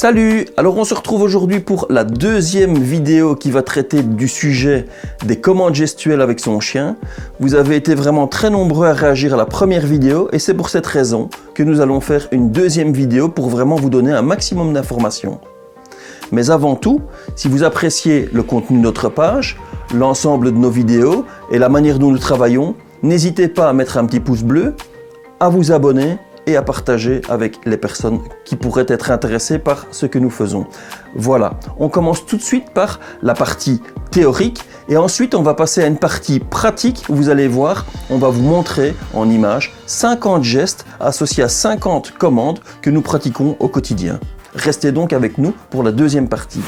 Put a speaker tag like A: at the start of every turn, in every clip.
A: Salut! Alors on se retrouve aujourd'hui pour la deuxième vidéo qui va traiter du sujet des commandes gestuelles avec son chien. Vous avez été vraiment très nombreux à réagir à la première vidéo et c'est pour cette raison que nous allons faire une deuxième vidéo pour vraiment vous donner un maximum d'informations. Mais avant tout, si vous appréciez le contenu de notre page, l'ensemble de nos vidéos et la manière dont nous travaillons, n'hésitez pas à mettre un petit pouce bleu, à vous abonner et à partager avec les personnes qui pourraient être intéressées par ce que nous faisons. Voilà, on commence tout de suite par la partie théorique et ensuite on va passer à une partie pratique où vous allez voir, on va vous montrer en images 50 gestes associés à 50 commandes que nous pratiquons au quotidien. Restez donc avec nous pour la deuxième partie.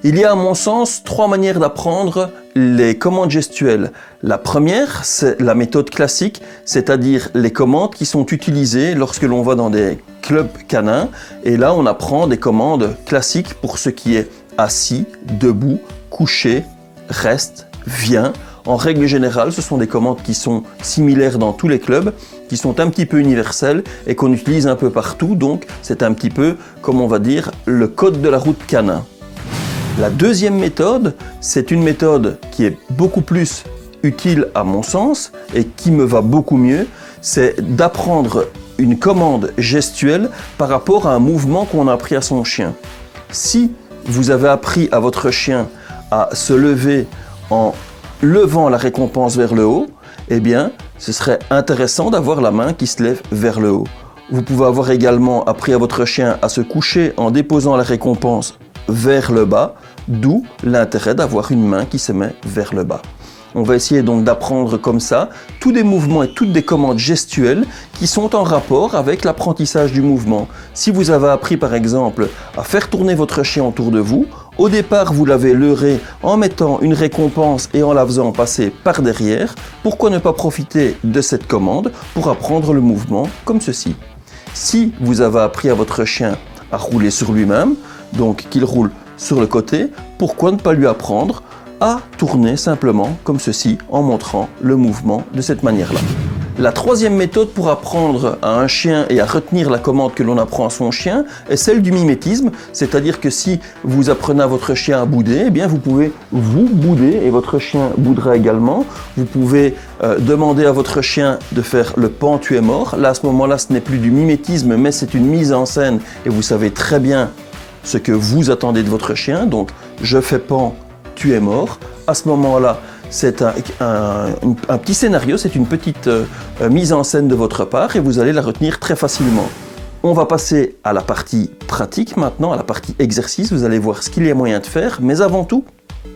A: Il y a à mon sens 3 manières d'apprendre les commandes gestuelles. La première, c'est la méthode classique, c'est-à-dire les commandes qui sont utilisées lorsque l'on va dans des clubs canins. Et là, on apprend des commandes classiques pour ce qui est assis, debout, couché, reste, viens. En règle générale, ce sont des commandes qui sont similaires dans tous les clubs, qui sont un petit peu universelles et qu'on utilise un peu partout. Donc, c'est un petit peu, comme on va dire, le code de la route canin. La deuxième méthode, c'est une méthode qui est beaucoup plus utile à mon sens et qui me va beaucoup mieux, c'est d'apprendre une commande gestuelle par rapport à un mouvement qu'on a appris à son chien. Si vous avez appris à votre chien à se lever en levant la récompense vers le haut, eh bien, ce serait intéressant d'avoir la main qui se lève vers le haut. Vous pouvez avoir également appris à votre chien à se coucher en déposant la récompense vers le bas, d'où l'intérêt d'avoir une main qui se met vers le bas. On va essayer donc d'apprendre comme ça tous des mouvements et toutes des commandes gestuelles qui sont en rapport avec l'apprentissage du mouvement. Si vous avez appris par exemple à faire tourner votre chien autour de vous, au départ vous l'avez leurré en mettant une récompense et en la faisant passer par derrière, pourquoi ne pas profiter de cette commande pour apprendre le mouvement comme ceci. Si vous avez appris à votre chien à rouler sur lui-même, donc qu'il roule sur le côté, pourquoi ne pas lui apprendre à tourner simplement comme ceci en montrant le mouvement de cette manière-là. La troisième méthode pour apprendre à un chien et à retenir la commande que l'on apprend à son chien est celle du mimétisme, c'est-à-dire que si vous apprenez à votre chien à bouder, eh bien vous pouvez vous bouder et votre chien boudera également. Vous pouvez demander à votre chien de faire le pan tu es mort. Là à ce moment-là ce n'est plus du mimétisme mais c'est une mise en scène et vous savez très bien ce que vous attendez de votre chien, donc je fais pan, tu es mort. À ce moment-là, c'est un petit scénario, c'est une petite mise en scène de votre part et vous allez la retenir très facilement. On va passer à la partie pratique maintenant, à la partie exercice, vous allez voir ce qu'il y a moyen de faire, mais avant tout,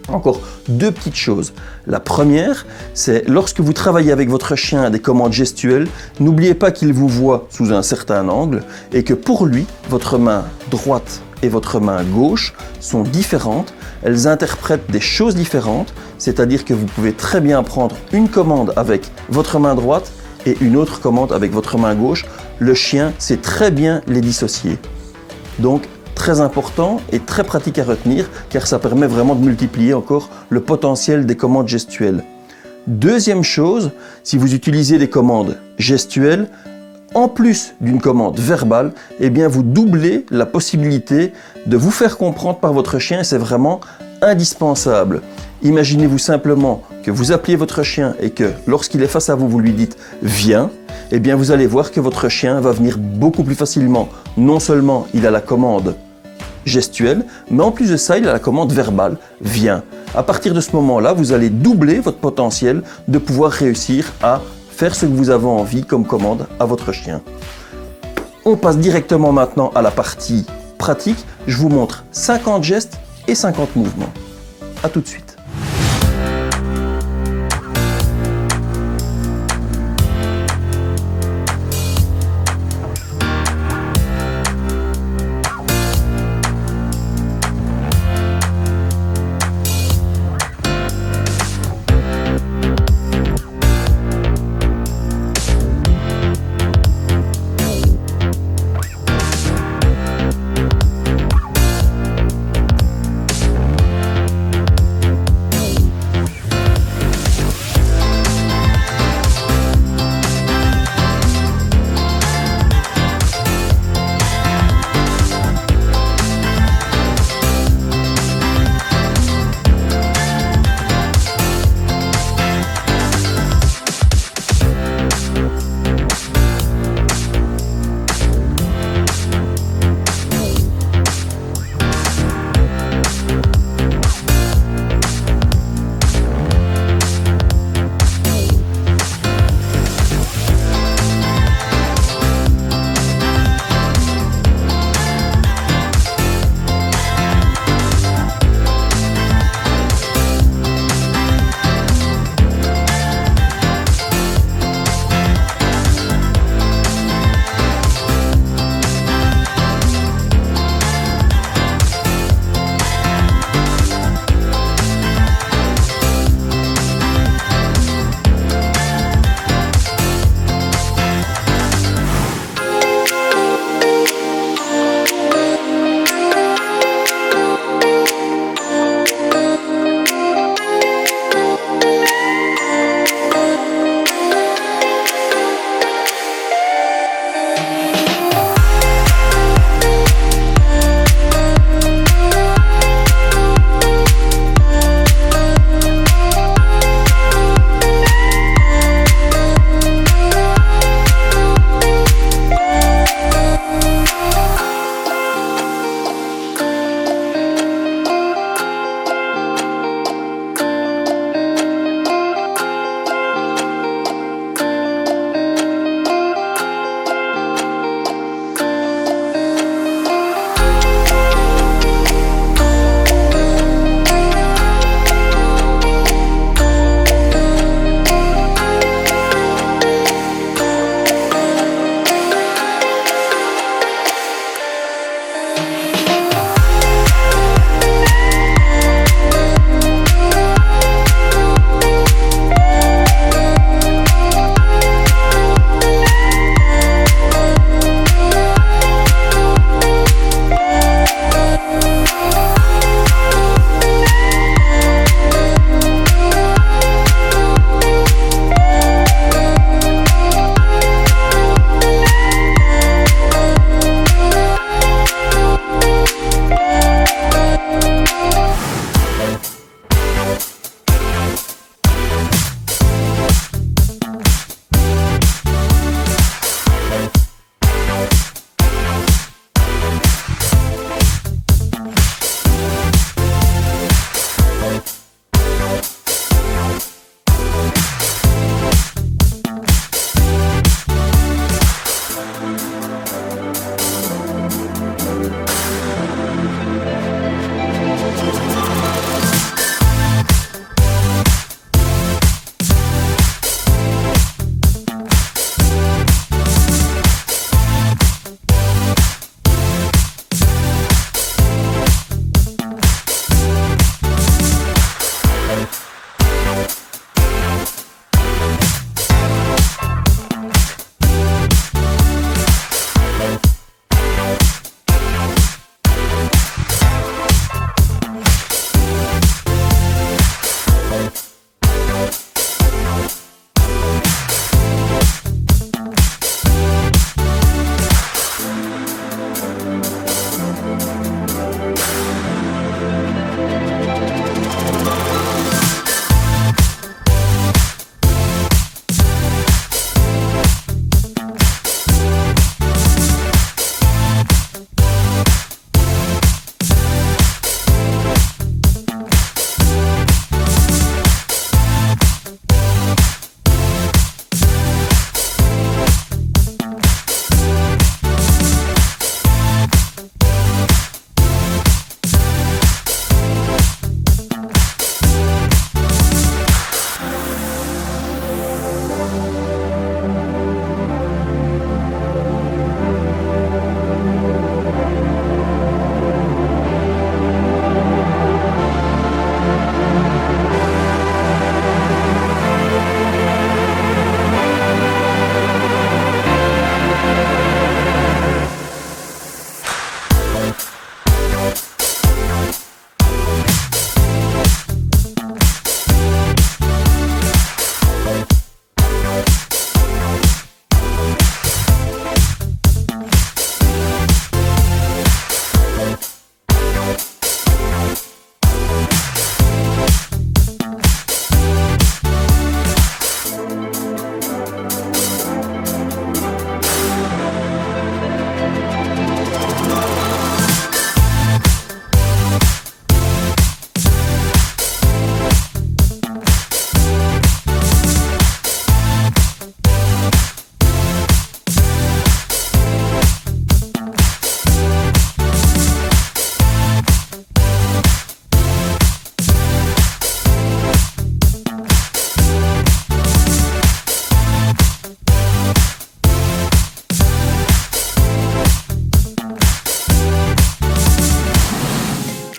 A: encore 2 petites choses. La première, c'est lorsque vous travaillez avec votre chien des commandes gestuelles, n'oubliez pas qu'il vous voit sous un certain angle et que pour lui, votre main droite et votre main gauche sont différentes, elles interprètent des choses différentes, c'est-à-dire que vous pouvez très bien prendre une commande avec votre main droite et une autre commande avec votre main gauche. Le chien sait très bien les dissocier. Donc, très important et très pratique à retenir car ça permet vraiment de multiplier encore le potentiel des commandes gestuelles. Deuxième chose, si vous utilisez des commandes gestuelles, en plus d'une commande verbale, eh bien vous doublez la possibilité de vous faire comprendre par votre chien et c'est vraiment indispensable. Imaginez-vous simplement que vous appeliez votre chien et que lorsqu'il est face à vous, vous lui dites « viens », eh bien vous allez voir que votre chien va venir beaucoup plus facilement. Non seulement il a la commande gestuelle, mais en plus de ça, il a la commande verbale « viens ». À partir de ce moment-là, vous allez doubler votre potentiel de pouvoir réussir à faire ce que vous avez envie comme commande à votre chien. On passe directement maintenant à la partie pratique. Je vous montre 50 gestes et 50 mouvements. À tout de suite.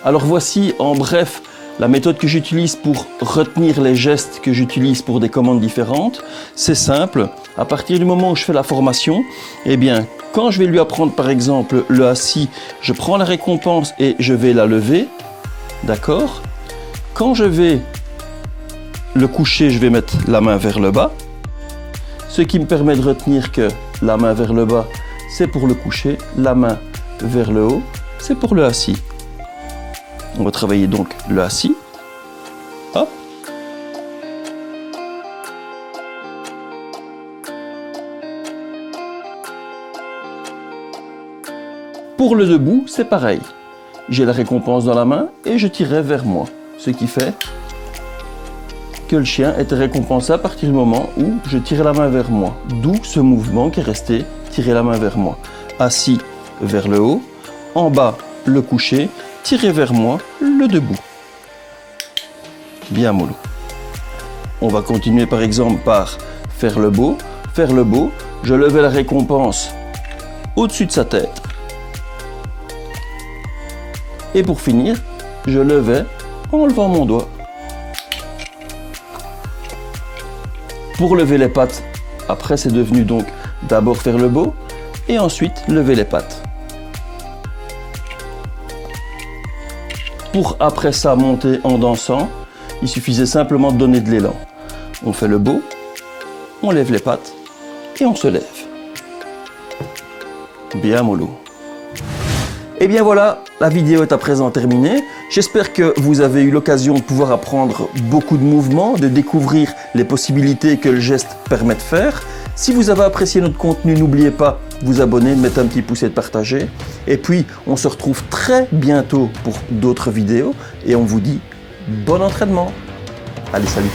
A: Alors voici en bref la méthode que j'utilise pour retenir les gestes que j'utilise pour des commandes différentes. C'est simple, à partir du moment où je fais la formation, eh bien, quand je vais lui apprendre par exemple le assis, je prends la récompense et je vais la lever, d'accord? Quand je vais le coucher, je vais mettre la main vers le bas, ce qui me permet de retenir que la main vers le bas, c'est pour le coucher, la main vers le haut, c'est pour le assis. On va travailler donc le assis. Hop. Pour le debout, c'est pareil. J'ai la récompense dans la main et je tirais vers moi. Ce qui fait que le chien était récompensé à partir du moment où je tirais la main vers moi. D'où ce mouvement qui est resté, tirer la main vers moi. Assis vers le haut, en bas le coucher, tirer vers moi le debout. Bien mollo. On va continuer par exemple par faire le beau. Faire le beau, je levais la récompense au-dessus de sa tête. Et pour finir, je levais en levant mon doigt. Pour lever les pattes, après c'est devenu donc d'abord faire le beau et ensuite lever les pattes. Pour après ça monter en dansant, il suffisait simplement de donner de l'élan. On fait le beau, on lève les pattes et on se lève. Bien mollo. Et bien voilà, la vidéo est à présent terminée. J'espère que vous avez eu l'occasion de pouvoir apprendre beaucoup de mouvements, de découvrir les possibilités que le geste permet de faire. Si vous avez apprécié notre contenu, n'oubliez pas de vous abonner, de mettre un petit pouce et de partager. Et puis, on se retrouve très bientôt pour d'autres vidéos et on vous dit bon entraînement. Allez, salut!